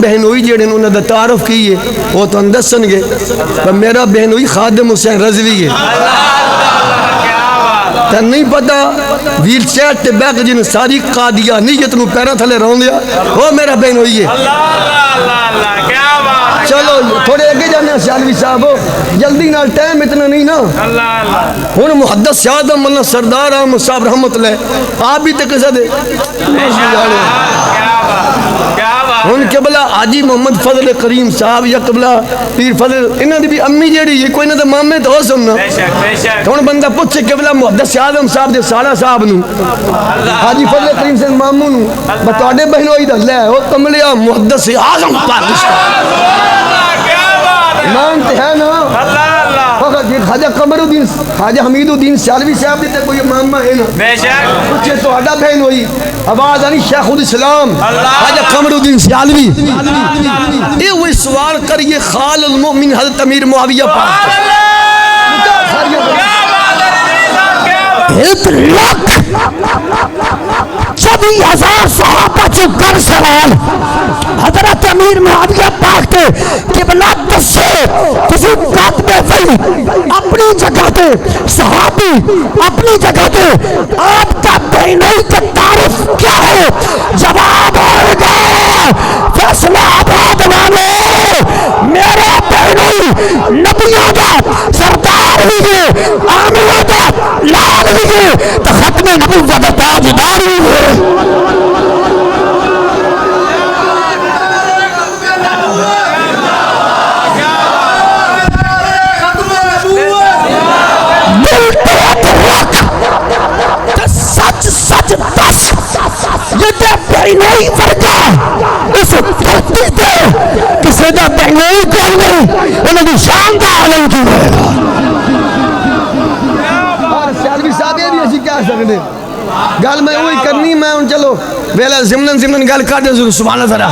بہنوئی جڑے انہوں نے تعارف کی ہے وہ تو اندسن گے پر میرا بہنوئی خادم حسین رضوی ہے تو نہیں پتا ویل چیئر تے بیک جن ساری قادیانیت نو پیرا تھلے رہوں دیا وہ میرا بہنوئی ہے چلو تھوڑے اگے جانے ہیں سیالوی صاحب جلدی نال ٹائم اتنا نہیں نا ہن محدث آدم اللہ سردار احمد صاحب رحمت اللہ آپ بھی تکسہ دے ان قبلہ حاجی محمد فضل کریم صاحب یا قبلہ پیر فضل انہوں نے بھی امی جیڑی یہ کوئی نہ تو مامے تو ہو سمنا تو ان بندہ پوچھے قبلہ محدث آدم صاحب دے سالہ صاحب نو حاجی فضل کریم سے مامو نو بتاڑے بہنوئی دا لے وہ کملیا محدث آدم پاکستان ایمان تے ہے نا فقط یہ خواجہ قمر الدین خواجہ حمید الدین سیالوی صاحب دیتے کوئی ماما ہے نا کچھ تو اڈا بہن ہوئی آواز آنی شیخ الاسلام خواجہ قمر الدین سیالوی یہ ہوئی سوال کریے خال المؤمن حضرت امیر معاویہ پاک 24,000 صحابہ جو گر سوال حضرت امیر معاویہ پاک کے قبلہ دسے کسی کاتب وحی اپنی جگہ دے صحابی اپنی جگہ دے آپ کا بہنوئی کا تعارف کیا ہے جواب آئے گا فیصلہ آباد والے میرے بہنوئی نبیوں دا سردار بھی ہے آمینوں دا لال بھی ہے تو ختم نبوت دا تاجدار بھی ہے سچ دس یہ دے بہنوئی ورگا اس دھرتی دے کسی دے بہنوئی کوئی نہیں انہوں نے شان دا عالم کی رہے گا اور سیالوی صاحب یہ بھی ایسی کہہ سکتے گل میں وہی کرنی میں ان چلو ویلہ زمنن گل کر دے ضرور سبحانہ ذرا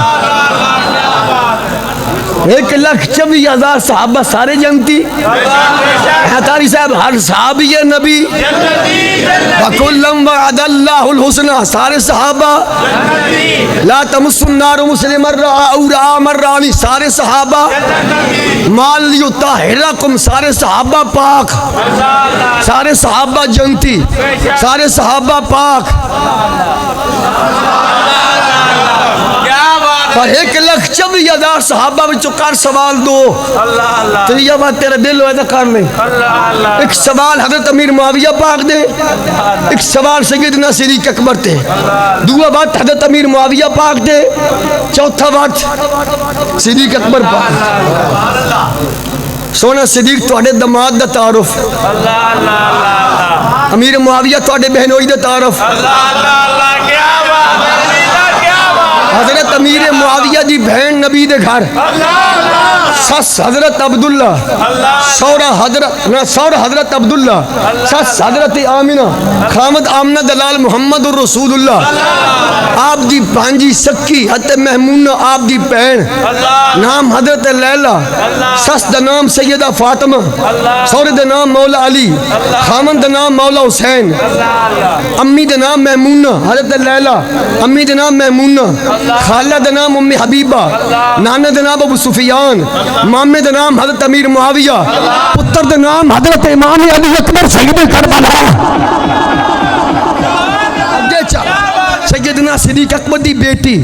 1,24,000 صحابہ سارے جنتی حتاری صاحب ہر صحابی نبی وَكُلًّا وَعَدَ اللَّهُ الْحُسْنَى سارے صحابہ لا تمس النار مسلم الرعا مرانی سارے صحابہ مال یطہرکم سارے صحابہ پاک سارے صحابہ جنتی سارے صحابہ پاک اور 1,24,000 صحابہ میں چکار سوال دو تو یہ بات تیرے دل ہوئے کر لیں ایک سوال حضرت امیر معاویہ پاک دے ایک سوال سیدنا صدیق اکبر تے دو بات حضرت امیر معاویہ پاک دے چوتھا بات صدیق اکبر پاک سونا صدیق توڑے دماد دا تعارف امیر معاویہ توڑے بہنوئی دا تعارف حضرت امیر معاویہ دی بہن نبی دے گھر سس حضرت عبداللہ سورہ حضرت عبداللہ سس حضرت آمینہ خامد آمنہ دلال محمد الرسول اللہ آپ دی بھانجی سکی حضرت محمونہ آپ دی بہن نام حضرت لیلہ سس دا نام سیدہ فاطمہ سورہ دا نام مولا علی خامد دا نام مولا حسین امی دا نام محمونہ حضرت لیلہ امی دا نام محمونہ خالہ دا نام ام حبیبہ نانا دا نام ابو سفیان مامے دا نام حضرت امیر معاویہ پتر دا نام حضرت امام علی اکبر سید کربلا سیدنا صدیق اکبر دی بیٹی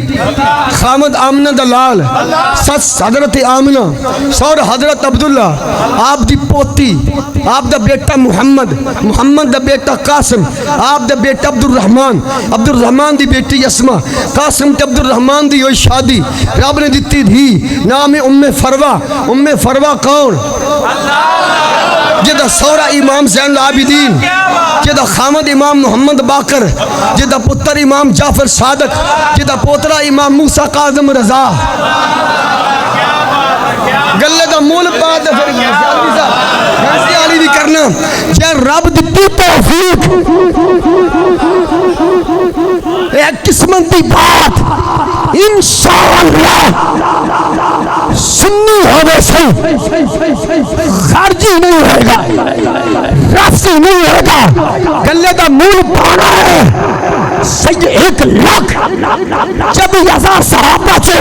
خامد آمنہ دلال سس حضرت آمنہ سور حضرت عبداللہ آپ دی پوتی آپ دا بیٹا محمد دا بیٹا قاسم آپ دا بیٹا عبدالرحمن دی بیٹی یسمہ قاسم تے عبدالرحمن دی ہوئی شادی رب نے دیتی تھی نام ام فروہ کون جدہ سورہ امام زین العابدین جدہ خامد امام محمد باقر جدہ پتر امام جعفر صادق جدہ پوترہ امام موسیٰ قاظم رضا گلے دا مول بات ہے پھر علی بھی کرنا جے رب دیتی توفیق ایک قسمت دی بات انشاءاللہ سنی ہوئے سے خارجی نہیں ہوئے گا، رافضی نہیں ہوئے گا، گلے کا مول پانا ہے۔ سید 1,00,000 صحابہ سے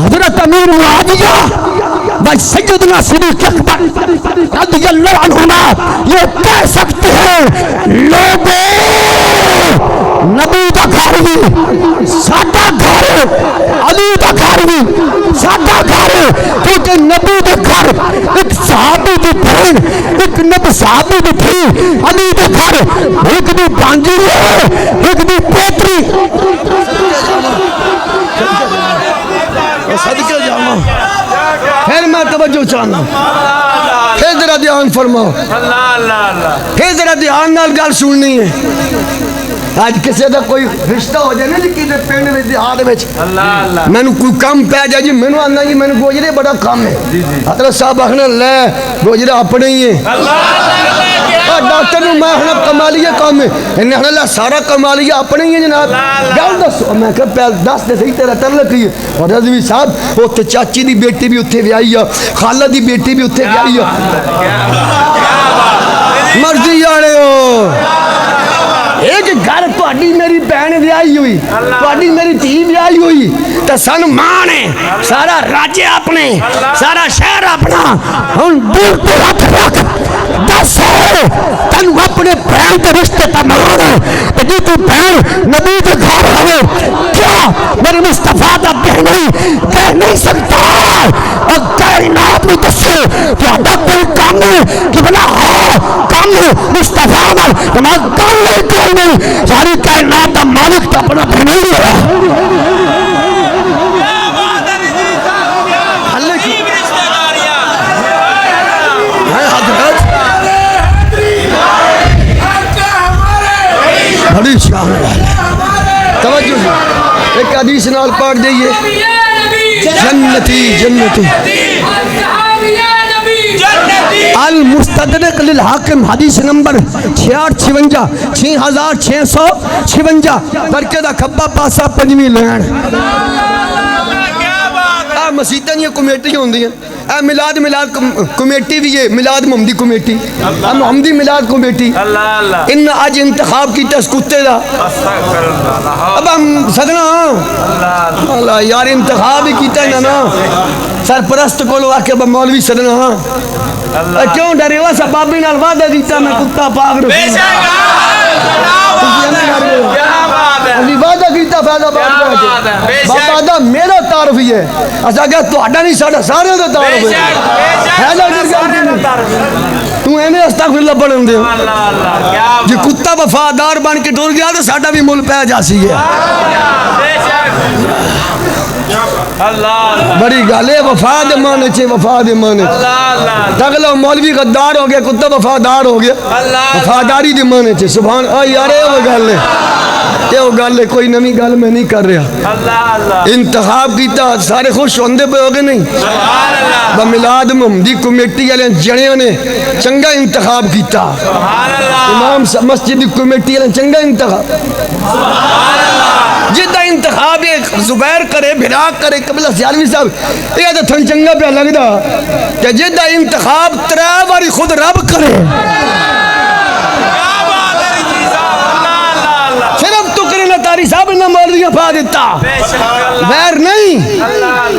حضرت امیر معاویہ بھائی سیدنا صدیق اکبر رضی اللہ عنہما یہ کہہ سکتے ہیں لوگوں نبی دا گھر بھی ساڈا گھر، علی دا گھر بھی ساڈا گھر، کیونکہ نبی دے گھر ایک صحابی دی بہن، ایک نبی صحابی دی تھی، علی دے گھر ایک دی بانجی ہے، ایک دی پوتری۔ صدقے جاواں پھر میں توجہ چاہنا، پھر ذرا دھیان فرماؤ، پھر ذرا دھیان نال گل سننی ہے۔ آج کسی کا کوئی رشتہ ہو جائے نا جی کسی پنڈ میں دیہات میں میں نے کوئی کام پہ جائے جی میں نے آنا جی میں نے گوجرے بڑا کام ہے، حضرت صاحب آخنا لے گوجرے اپنے ہی ہیں، ڈاکٹر نے میں آخنا کمالیہ کام ہے، انہیں آخنا لے سارا کمالیہ اپنے ہی ہیں جناب، گل دسو میں کہ پہل دس دے صحیح تیرا تعلق ہی ہے۔ اور رضوی صاحب اتنے چاچی دی بیٹی بھی اتنے ویائی ہے، خالہ دی بیٹی بھی اتنے ویائی ہے، مرضی آنے ہو ایک گھر تہاڈی میری بہن ویائی ہوئی، تہاڈی میری دھی ویائی ہوئی تے سن ماں نے سارا راجے اپنے سارا شہر اپنا ہن دل تے ہاتھ رکھ دس تینوں اپنے بہن کے رشتے تے مان تے جی تو بہن نبی دے گھر ہوے کیا میرے مصطفیٰ دا بہن کہہ نہیں سکتا اور کائنات میں دسو تہاڈا کوئی کام کہ بلا کام مصطفیٰ نال تمہارا کام نہیں، ساری کائنات کا مالک تو اپنا بہن ہی ہے۔ بڑی شان توجہ ایک حدیث نال پڑھ دئیے، جنتی جنتی المستدرک للحاکم حدیث نمبر 6656 ترکے دا کھبا پاسا پنجویں لین۔ مسیطہ یہ کمیٹی ہوندی ہیں، میلاد کمیٹی بھی ہے، میلاد محمدی کمیٹی، محمدی میلاد کمیٹی، ان آج انتخاب کی تس کتے دا اب ہم سدنا اللہ یار انتخاب ہی کیتا ہے نا سرپرست کو لو آکے اب مولوی سدنا کیوں ڈرے ہوا سا بابی نال وعدہ دیتا میں کتا پاک رسول وعدہ کیتا فیضہ بابا میرا تعارف ہی ہے اسا کہ تہاڈا نہیں ساڈا سارے دا تعارف ہے تو ایویں استغفر اللہ پڑھن دے جی کتا وفادار بن کے ٹر گیا تو ساڈا بھی مل پہ جاسی ہے بڑی گل ہے وفا دے مانے چے وفا دے مانے تگلا مولوی غدار ہو گیا کتا وفادار ہو گیا وفاداری دے مانے چے سبحان آ یار وہ گل ہے یہ وہ گل ہے کوئی نمی گل میں نہیں کر رہا انتخاب کیتا سارے خوش ہوندے پہ ہو گئے نہیں بمیلاد محمدی کمیٹی والے جڑیاں نے چنگا انتخاب کیتا امام مسجد کمیٹی والے چنگا انتخاب جدہ انتخاب زبیر کرے بھراک کرے قبلہ سیالوی صاحب یہ تو تھن چنگا پہ لگ دا کہ جدہ انتخاب تراباری خود رب کرے صرف تو کرے نہ تاری صاحب نہ مولویاں پا دیتا ویر نہیں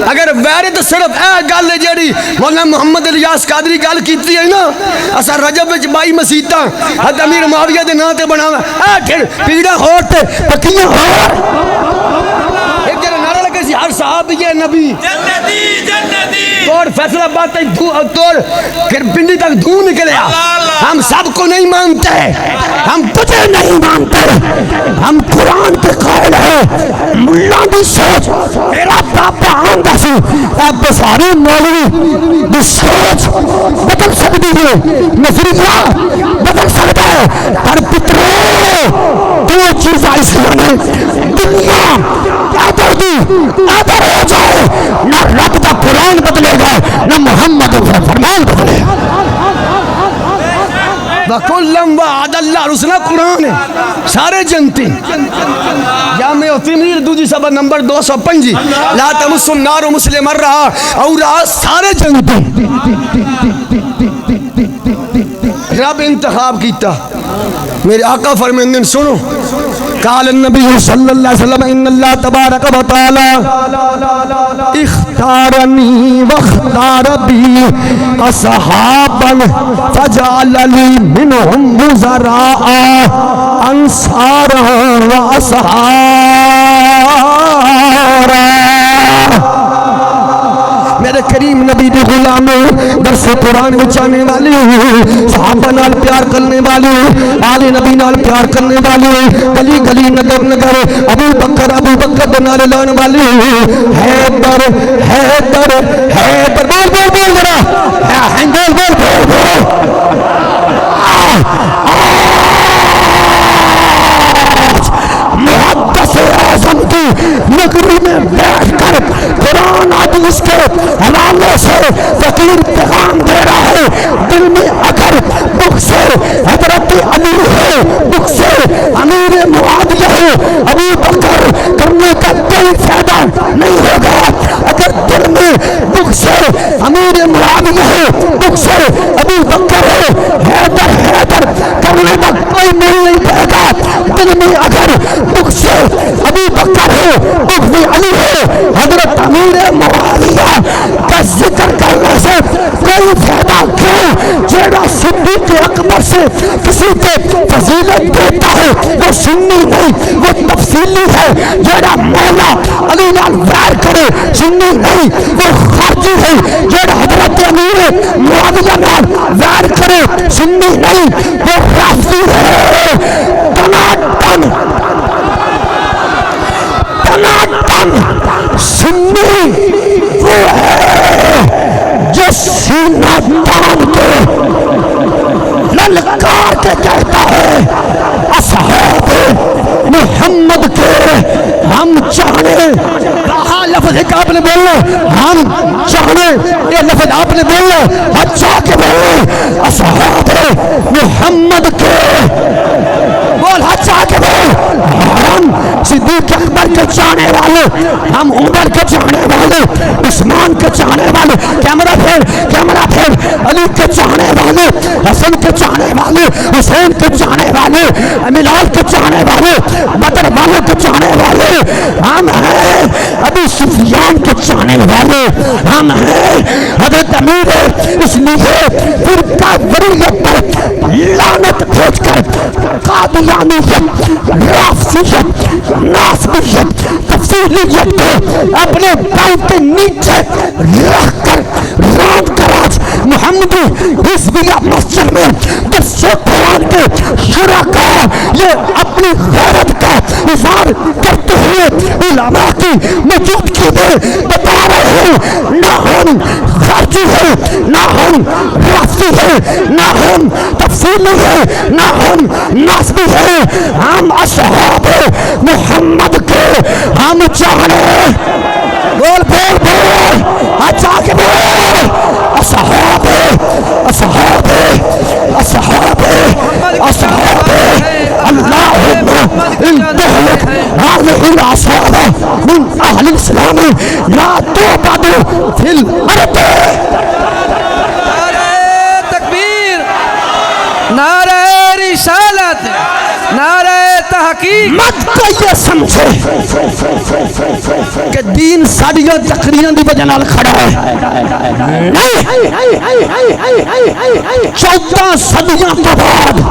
اگر ویر تو صرف اے گل ہے جیڑی مولانا محمد الیاس قادری گل کیتی ہے نا اسا رجب وچ 22 مسیتاں حضرت امیر معاویہ دے نام تے بناوا اے پھر پیڑا ہور تے پکیاں ہور ایک جڑا نعرہ لگے سی ہر صحابی ہے نبی جنتی جنتی توڑ فیصلہ بات توڑ پھر پنڈی تک دھوں نکلیا ہم سب کو نہیں مانتے ہم تجھے نہیں مانتے ہم قرآن کے قائل ہیں ملا دی سوچ میرا باپا آنگا سی اب سارے مولوی دی سوچ بدل سکتی ہے نظریہ بدل سکتا ہے پر پترے دو چیزیں اسلام ہے دنیا آدھر ہو جائے نہ رب کا قرآن بدلے گا نہ محمد کا فرمان بدلے گا وَكُلًّا وَعَدَ اللَّهُ الْحُسْنَى قرآن ہے سارے جنتی جامع تمیر دوجی سبا نمبر 205 لا تمس النار مسلم رہا اور رہا سارے جنتی رب انتخاب کیتا میرے آقا فرمیندن سنو قال النبی صلی اللہ علیہ وسلم ان اللہ تبارک و تعالی اختارنی واختار بی اصحابا فجعل لی منہم وزراء انصارا و اصحارا میرے کریم نبی دی غلام درس قرآن بچانے والے صحابہ نال پیار کرنے والے آل نبی نال پیار کرنے والے گلی گلی نگر نگر ابو بکر بنال لان والے حیدر حیدر حیدر بول بول بول ذرا بول بول بول بول محدث اعظم کی نگری میں بیٹھ کر قرآن حدیث کے حوالے سے فقیر پیغام دے رہا ہے دل میں اگر دکھ سے حضرت علی ہے دکھ سے امیر معاویہ ہے ابو بکر کرنے کا کوئی فائدہ نہیں ہوگا اگر دل میں دکھ سے امیر معاویہ ہے دکھ سے ابو بکر ہے حیدر حیدر کرنے کا کوئی مل نہیں پائے گا دل میں اگر دکھ سے ابو بکر ہے دکھ میں علی ہے حضرت امیر معاویہ کا ذکر کرنے سے کوئی فائدہ کیوں جیڑا صدیق اکبر سے کسی کے فضیلت دیتا ہے وہ سنی نہیں وہ تفصیلی ہے جیڑا مولا علی نال ویر کرے سنی نہیں وہ خارجی ہے جیڑا حضرت امیر معاویہ نال ویر کرے سنی نہیں وہ رافضی ہے ٹناٹن سنی وہ ہے جو سینہ تان کے للکار کے کہتا ہے اصحاب محمد کے ہم چاہنے کہا لفظ ایک آپ نے بولنا ہم چاہنے یہ لفظ آپ نے بولنا اچھا کے بولنا اصحاب محمد کے بول اچھا کے بول ہم صدیق اکبر کے چاہنے والے ہم عمر کے چاہنے والے عثمان کے چاہنے والے کیمرہ پھیر علی کے چاہنے والے حسن کے چاہنے والے حسین کے چاہنے والے بلال کے چاہنے والے بدر والوں کے چاہنے والے ہم ہیں ابو سفیان کے چاہنے والے ہم ہیں حضرت امیر اس لیے پھر کافریت پر لعنت بھیج کر قادیانیت رافضیت ناصبیت تفصیلیت کو اپنے پاؤں کے نیچے رکھ کر رات کر آج محمدی حزبیہ مسجد میں درس قرآن کے شرکاء یہ اپنی غیرت کا اظہار کرتے ہوئے علماء کی موجودگی میں بتا رہے ہیں نہ ہم خارجی ہیں نہ ہم رافضی ہیں نہ ہم تفصیلی ہیں نہ ہم ناصبی ہیں ہم اصحاب محمد کے ہم چاہنے بول بول بول اچھا کے بول اصحاب اصحاب اصحاب اصحاب اللہم انتہلک هذه الأصحاب من أهل الإسلام لا تعبد في الأرض نعرہ تکبیر نعرہ رسالت نعرہ تحقیق مت کو یہ سمجھے کہ دین ساڑیوں تقریروں دی وجہ نال کھڑا ہے نہیں 14 صدیوں کے بعد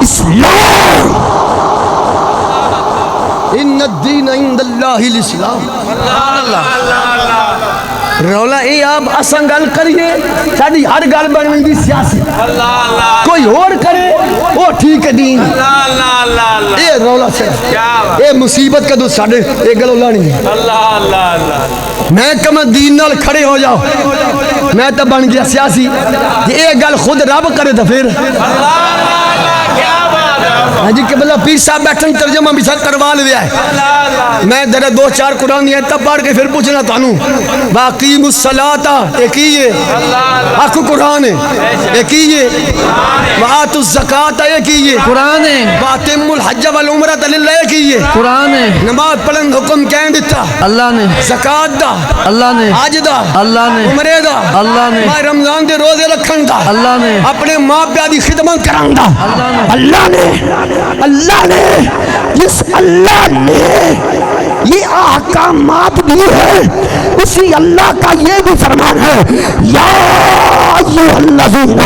اسلام ان الدین عند اللہ الاسلام رولا اے آپ اساں گل کریے ساڈی ہر گل بن ویندی سیاسی کوئی اور کرے وہ ٹھیک ہے دین اے رولا سے اے مصیبت کدو ساڈے اے گل لانی میں کم دین نال کھڑے ہو جاؤ میں تو بن گیا سیاسی اے گل خود رب کرے تو پھر ہاں جی قبلہ پیر صاحب بیٹھن ترجمہ بھی ساتھ کروا لیا ہے. میں ذرا دو چار قرآن یہ تب پڑھ کے پھر پوچھنا تانوں. واقیم الصلاۃ ایک ہی ہے حق قرآن ہے ایک ہی ہے. وآتوا الزکات ایک ہی ہے قرآن ہے. واتم الحج والعمرۃ للہ ایک ہی ہے. قرآن ہے. نماز پڑھن حکم کہیں دیتا اللہ نے. زکات دا اللہ نے. حج دا اللہ نے. عمرے دا اللہ نے. ماہ رمضان دے روزے رکھن دا اللہ نے. اپنے ماں پیو دی خدمت کرن دا اللہ نے جس اللہ نے یہ احکامات دی ہے اسی اللہ کا یہ بھی فرمان ہے یا ایھا الذین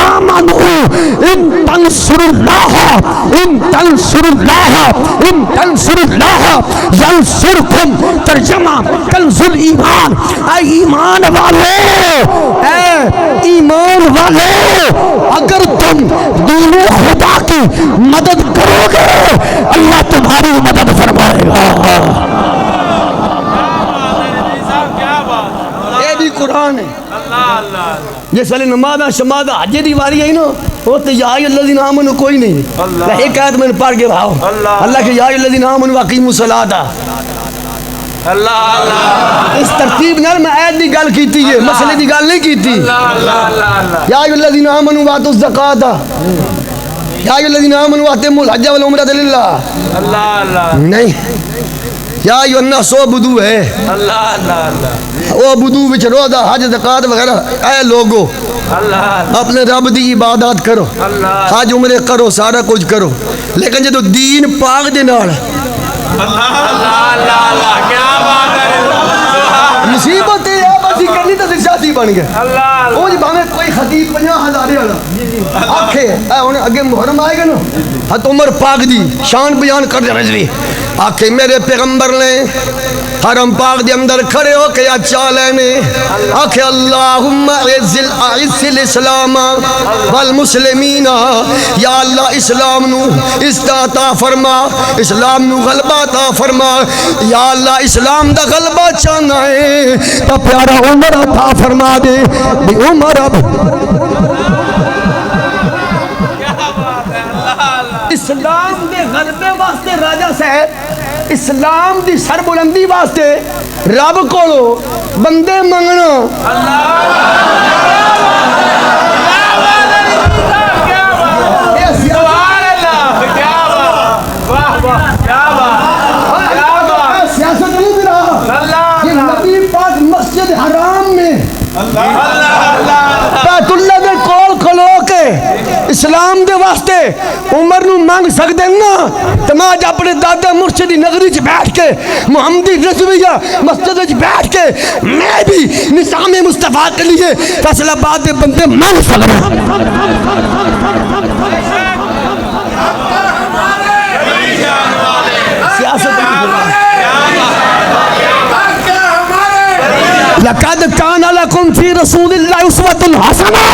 آمنوا ان تنصروا اللہ ینصرکم. ترجمہ کنز الایمان. اے ایمان والے اگر تم دین خدا کی مدد کرو گے اللہ تمہاری مدد فرمائے گا. یہ بھی قرآن ہے. جس والے نماز شماز حج دی واری ہے نا وہ تو یا الذین آمنوا کوئی نہیں. ایک آیت میں پڑھ کے بھاؤ اللہ کہ یا الذین آمنوا واقیموا الصلاۃ. اس ترتیب نال میں آیت دی گل کیتی ہے مسئلے دی گل نہیں کیتی. یا الذین آمنوا وآتوا الزکات یا الذین آمنوا واتموا الحج والعمرۃ للہ نہیں. یا ایھا الناس اعبدوا ہے اعبدوا وچ روزہ حج زکات وغیرہ. اے لوگو اپنے رب دی عبادت کرو حج عمرے کرو سارا کچھ کرو لیکن جدو دین پاک دے نال مصیبت ہے بس کرنی تو سیاسی بن گیا. وہ جی بھاویں کوئی خطیب 50,000 والا آکھے اے ہن اگے محرم آئے گا نا حضرت عمر پاک دی شان بیان کر دے رجوی آکھے میرے پیغمبر نے حرم پاک دے اندر کھڑے ہو کے اچھا لینے آکھے اللہم اعز الاسلام والمسلمین. یا اللہ اسلام نو عزت فرما اسلام نو غلبہ عطا فرما. یا اللہ اسلام دا غلبہ چاہنا ہے تو پیارا عمر عطا فرما دے. عمر اسلام دے غلبے واسطے راجہ صاحب اسلام دی سر بلندی واسطے رب کولو بندے منگنا. سیاست نہیں ملا یہ نبی پاک مسجد حرام میں بیت اللہ دے کول کھلو کے اسلام دے واسطے عمر نو مانگ سکتے نا. تو میں اج اپنے دادا مرشدی نگری چ بیٹھ کے محمدی رضویہ مسجد وچ بیٹھ کے میں بھی نظام مصطفیٰ کے لیے فیصل آباد دے بندے مانگ سکتا. سیاست لقد كان لكم في رسول الله اسوة حسنة.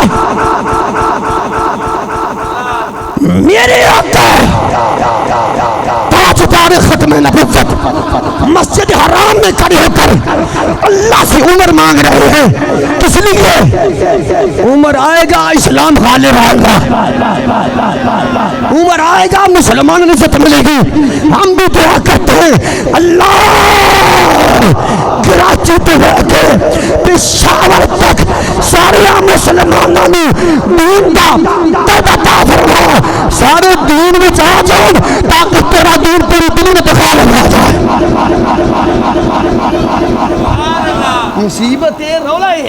میرے آقا تاجدار ختم نبوت مسجد حرام میں کھڑے ہو کر اللہ سے عمر مانگ رہے ہیں. کس لیے؟ عمر آئے گا اسلام غالب آئے گا عمر آئے گا مسلمانوں نے عزت ملے گی. ہم بھی دعا کرتے ہیں اللہ کراچی تو لے کے پشاور تک سارے مسلمانوں نے دین کا عطا فرما. سارے دین میں آ جاؤ تاکہ تیرا دین پوری دنیا میں دخل ہو جائے. مصیبت ہے رولا ہے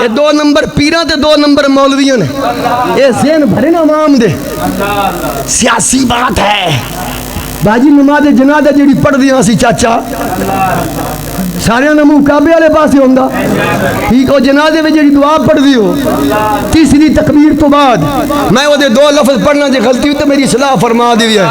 یہ 2 نمبر پیران تے 2 نمبر مولویوں نے یہ ذہن بھرے نا عوام دے. سیاسی بات ہے باجی نماز جنازہ جیڑی پڑھ دیا سی چاچا سارے منہ کعبے والے پاسے ہوندا ٹھیک ہو. جنازے میں جیڑی دعا پڑھ دی ہو تیسری تکبیر تو بعد میں وہ 2 لفظ پڑھنا جے غلطی ہوئی تو میری اصلاح فرما دی ہے.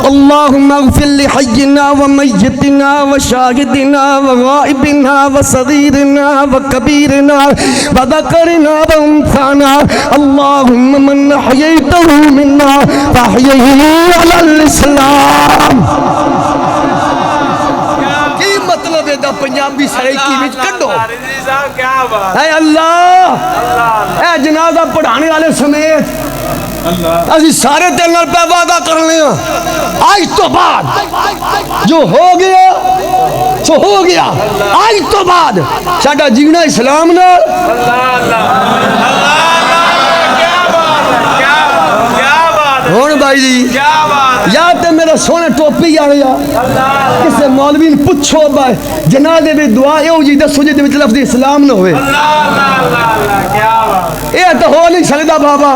اللهم اغفر لحينا وميتنا وشاهدنا وغائبنا وصغيرنا وكبيرنا وذكرنا وانثانا. اللهم من احييته منا فاحيه على الاسلام. کی مطلب ہے دا پنجابی سرائکی وچ کڈو اے اللہ اے جنازہ پڑھانے والے سمیت اسی سارے تیرے نال پہ وعدہ کرنے ہیں آج تو بعد جو ہو گیا سو ہو گیا آج تو بعد ساڈا جینا اسلام نال ہون بھائی جی یا تے میرا سونے ٹوپی آ گیا کسے مولوی نے پوچھو بھائی جنازے میں دعا اے جی دسو جی وچ لفظ اسلام نہ ہوئے اے تو ہو نہیں سکدا بابا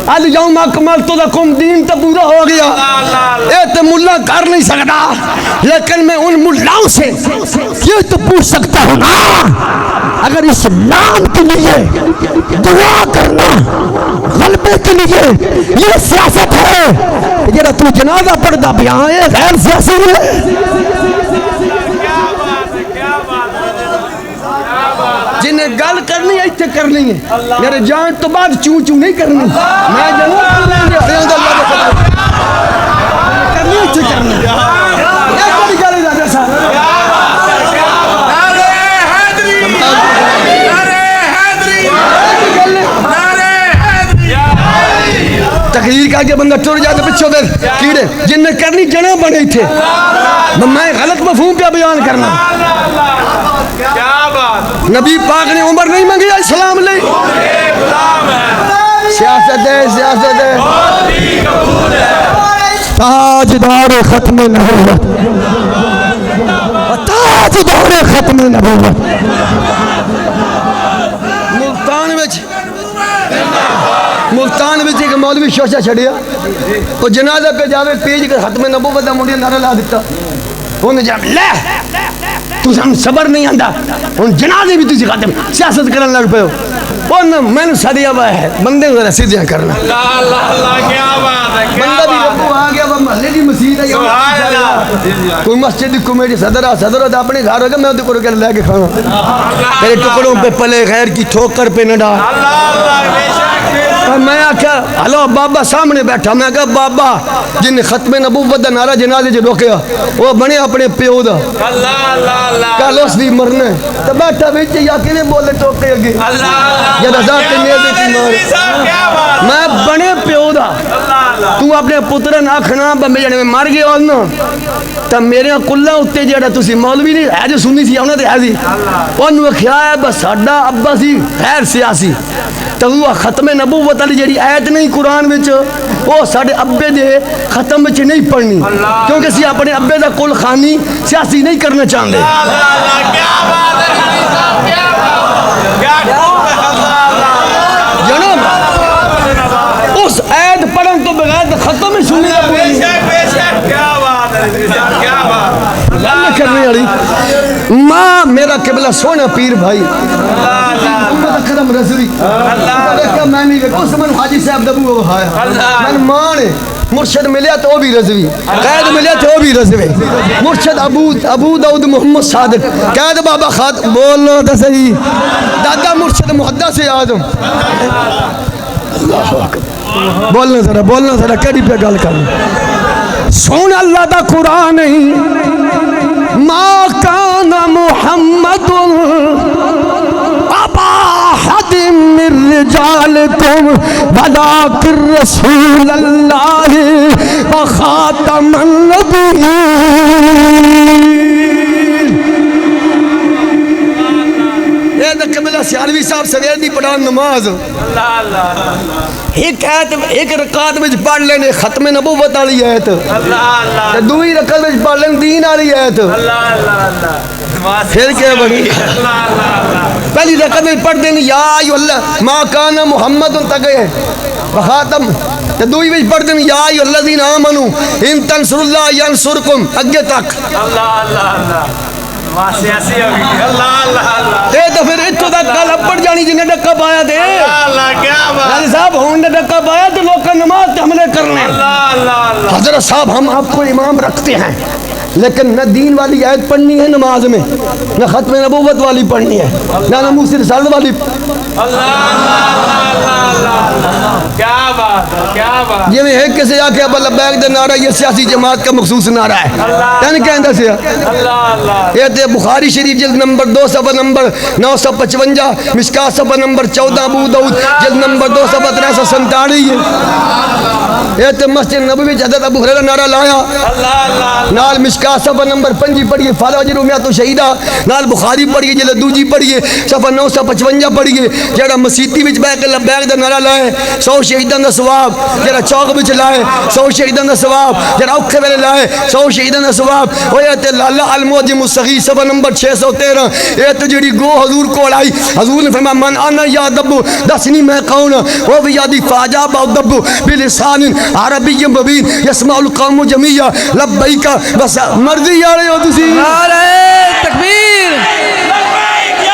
الیوم اکملت لکم دین تو پورا ہو گیا اے تو ملا کر نہیں سکتا لیکن میں ان ملاؤں سے یہ تو پوچھ سکتا ہوں نا اگر اسلام کے لیے دعا کرنا غلبے کے لیے یہ سیاست ہے جڑا تو جنازہ پڑھدا بیاں ہے غیر سیاسی ہے جنہیں گل کرنی ہے ایتھے کرنی ہے میرے جان تو بعد چوں چوں نہیں کرنی میں جنوں کرنی ایتھے کرنی یہ بڑی گل ہے راجا صاحب تقریر کر کے بندہ ٹر جاتا پچھو پھر کیڑے جن نے کرنی جنا بنے تھے میں غلط مفہوم پہ بیان کرنا نبی پاک نے عمر نہیں منگی اسلام لے سیاست ہے سیاست ہے تاجدار ختم نبوت تاجدار ختم نبوت ملتان میں ایک مولوی شوشہ چھڑیا وہ جنازہ پہ جاوے پیج کر ختم نبوت دا مڑیا نعرہ لا دیتا انہیں جب لے تو ہم صبر نہیں آندا ان جنازے بھی تجھے ختم سیاست کرن لگ پہ ہو میں نے صدیہ با ہے بندے ذرا سیدھیاں کرنا اللہ کیا بات ہے بندہ بھی ربو آ گیا وہ محلے کی مسجد ہے کوئی مسجد کی کمیٹی صدر ہوتا اپنے گھر ہوگا میں کو کے لے کے کھانا تیرے ٹکڑوں پہ پلے غیر کی ٹھوکر پہ نہ ڈال میں آکھا ہلو بابا سامنے بیٹھا میں کہا بابا جن ختم نبوت دا نعرہ جنازے جو روکیا وہ بنے اپنے پیو دا کل اس بھی مرنے تو بیٹھا بیٹھے یا کنے بولے ٹوکے اگے یا رضا کے نیزے کی مار میں بنے پیو دا تو اپنے پترن آکھنا بمبے جانے میں مار گئے اور نا تو میرے کلہ اتے جڑا تسی مولوی نہیں ہے جو سنی سی انہوں نے ہے سی انہوں خیال ہے بس ساڈا ابا سی غیر سیاسی تو وہ ختم نبوت علی جڑی آیت نہیں قرآن وچ وہ ساڈے ابے دے ختم وچ نہیں پڑھنی کیونکہ سی اپنے ابے دا کل خانی سیاسی نہیں کرنا چاہندے جناب اس آیت پڑھن تو بغیر ختم سنی کرنے والی ماں میرا قبلہ سونا پیر بھائی قدم رضوی میں نہیں دیکھا اس من حاجی صاحب دبو وہ آیا میں ماں نے مرشد ملیا تو وہ بھی رضوی قید ملیا تو وہ بھی رضوی مرشد ابو داؤد محمد صادق قید بابا خات بولو تو صحیح دادا مرشد محدث اعظم بولنا ذرا کیڑی پہ گل کرنا سن اللہ دا قرآن ما کان محمد ابا احد من رجالکم ولکن رسول اللہ وخاتم النبیین قبلہ سیالوی صاحب سویر دی پڑھان نماز ایک رکعت وچ پڑھ لینے ختم نبوت والی آیت دوئی رکعت وچ پڑھ لینے دین والی آیت پھر کیا بڑی پہلی رکعت وچ پڑھ دینے یا ایو اللہ ما کان محمد تک ہے خاتم دوئی وچ پڑھ دینے یا ایو الذین آمنوا ان تنصروا اللہ ینصرکم اگے تک سیاسی ہوگی اللہ اللہ اللہ اے تو پھر اتو تک گل اپڑ جانی جنہیں ڈکا پایا دے اللہ کیا بات حضرت صاحب ہوں نے ڈکا پایا تو لوگ کا نماز تے حملے کرنے اللہ اللہ حضرت صاحب ہم آپ کو امام رکھتے ہیں لیکن نہ دین والی آیت پڑھنی ہے نماز میں نہ ختم نبوت والی پڑھنی ہے نہ نموس رسالت والی اللہ اللہ اللہ اللہ کیا بات ہے کیا بات یہ میں ایک کسی آکے ابا لبیک دے نعرہ یہ سیاسی جماعت کا مخصوص نعرہ ہے یعنی کہندہ سے اللہ اللہ یہ تے بخاری شریف جلد نمبر 2 صفحہ نمبر 955 مشکات صفحہ نمبر 14 ابو داؤد جلد نمبر 2 صفحہ 347 ہے یہ تے مسجد نبوی حضرت ابو ہریرہ نعرہ لایا اللہ اللہ نال مشکات صفحہ نمبر 5 پڑھیے فالا وجر امیات و شہیدہ نال بخاری پڑھیے جلد دوجی پڑھیے صفحہ 955 پڑھیے جڑا مسیتی وچ بیٹھ کے لبیک دا نعرہ لائے 100 شہیداں دا ثواب جڑا چوک وچ لائے 100 شہیداں دا ثواب جڑا اوکھے ویلے لائے 100 شہیداں دا ثواب ہویا تے لالا المعجم الصغیر صفحہ نمبر 613 اے تے جڑی گو حضور کو آئی حضور نے فرمایا من انا یا دب دسنی میں کون وہ بھی یادی فاجاب او دب بلسان عربی مبین یسمع القوم جميعا لبیک بس مرضی والے ہو تسی نعرہ تکبیر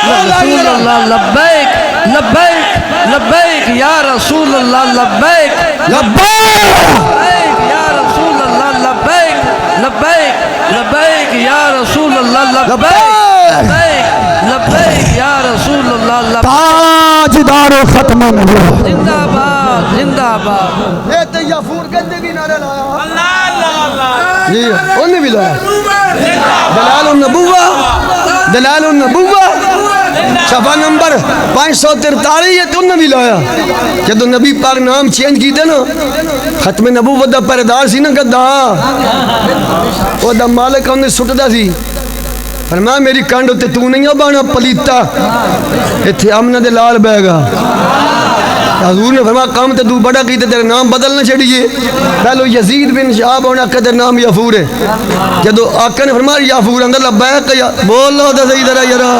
رسول اللہ لبیک لبیک لبیک یا رسول اللہ لبیک لبیک یا رسول اللہ لبیک لبیک لبیک یا رسول اللہ لبیک لبیک یا رسول اللہ لبیک تاجدار ختم نبوت زندہ باد زندہ باد اے تے یافور کہندے بھی نعرہ لایا اللہ اللہ اللہ جی انہیں بھی لایا دلال النبوہ دلال النبوہ صفحہ نمبر 543 یہ تو انہیں بھی لایا جدو نبی پاک نام چینج کیتے نا ختم نبوت دا پردار سی نا گدا وہ دا مالک انہیں سٹدا سی فرمایا میری کانڈ ہوتے تو نہیں ہو بانا پلیتا اتھے امن دے لال بے گا حضور نے فرمایا کام تے تو بڑا کیتے تیرے نام بدل نہ چھڑیے پہلو یزید بن شعب ہونا کہ تیرے نام یافور ہے جدو آقا نے فرمایا یافور اندر لبیک بول لو تے صحیح طرح یرا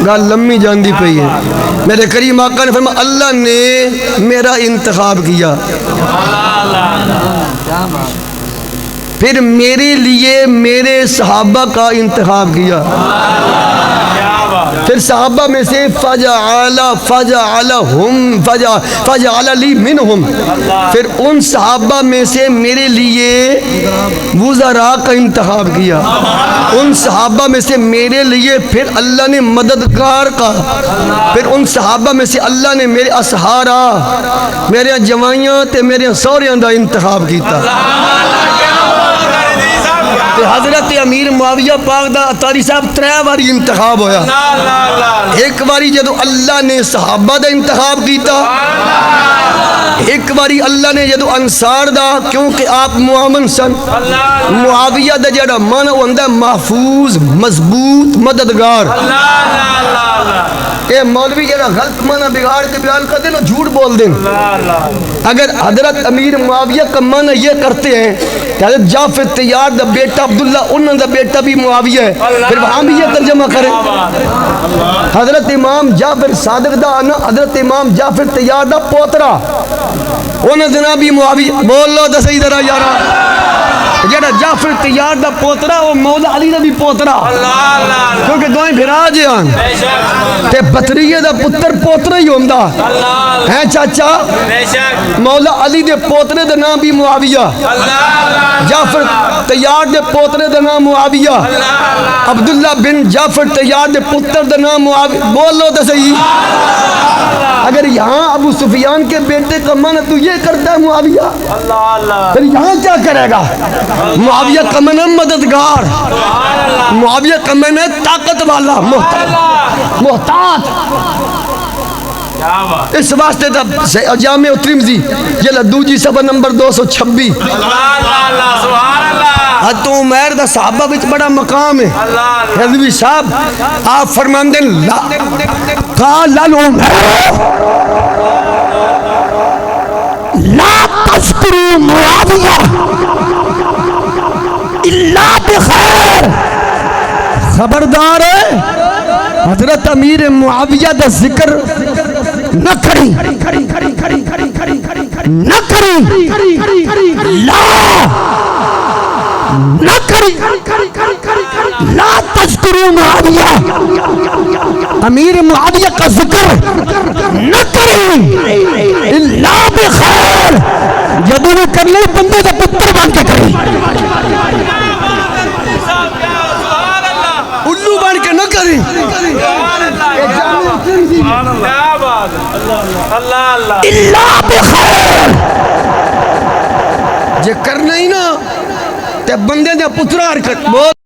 گال لمبی جاندی پئی ہے میرے کریم آقا نے فرمایا اللہ نے میرا انتخاب کیا پھر میرے لیے میرے صحابہ کا انتخاب کیا پھر صحابہ میں سے فجعل لی منہم پھر ان صحابہ میں سے میرے لیے وزراء کا انتخاب کیا ان صحابہ میں سے میرے لیے پھر اللہ نے مددگار کا پھر ان صحابہ میں سے اللہ نے میرے اسحارہ میرے جوائیاں تے میرے سوریاں دا انتخاب کیتا تو حضرت امیر معاویہ پاک دا اتاری صاحب 3 باری انتخاب ہویا ایک باری جدو اللہ نے صحابہ دا انتخاب کیتا ایک باری اللہ نے جدو انصار دا کیونکہ آپ معامن سن معاویہ دا جڑا مانا ہوندہ محفوظ مضبوط مددگار اے مولوی جڑا غلط مانا بگاڑ کے بیان کر دیں جھوٹ بول دیں اگر حضرت امیر معاویہ کا مانا یہ کرتے ہیں کہ حضرت جعفر طیار دا بیٹا عبداللہ انہوں دا بیٹا بھی معاویہ ہے پھر وہاں بھی یہ ترجمہ کریں حضرت امام جعفر صادق دا حضرت امام جعفر طیار دا پوترا انہوں جناب بھی معاویہ بول لو دا صحیح طرح یارا جڑا جعفر طیار دا پوترا وہ مولا علی دا بھی پوترا کیونکہ دوئیں بھرا جیان تے بطریہ دا پتر پوترا ہی ہوندہ ہیں چاچا مولا علی دے پوترے دا نام بھی معاویہ جعفر طیار دے پوترے دا نام معاویہ عبداللہ بن جعفر طیار دے پتر دا نام معاویہ بول لو تو صحیح اگر یہاں ابو سفیان کے بیٹے کا معنی تو یہ کرتا ہے معاویہ پھر یہاں کیا کرے گا معاویہ کا معنی مددگار معاویہ کا معنی طاقت والا محتاط اس واسطے تا جامع ترمذی یہ لدوجی صفحہ نمبر 226 حضرت عمر دا صحابہ وچ بڑا مقام ہے حضرت صاحب آپ فرماندے لا قال عمر لا تذکروا معاویہ الا بخیر خبردار ہے حضرت امیر معاویہ دا ذکر نہ کری نہ کری لا نہ کری لا تذکروا معاویہ امیر معاویہ کا ذکر نہ کری الا بخیر جب انہیں کر لے بندے کا پتر بن کے کری الو بن کے نہ کریں کیا بات ہے اللہ اللہ الا بخیر جے کرنا ہی نا تے بندے دے پترا حرکت بہت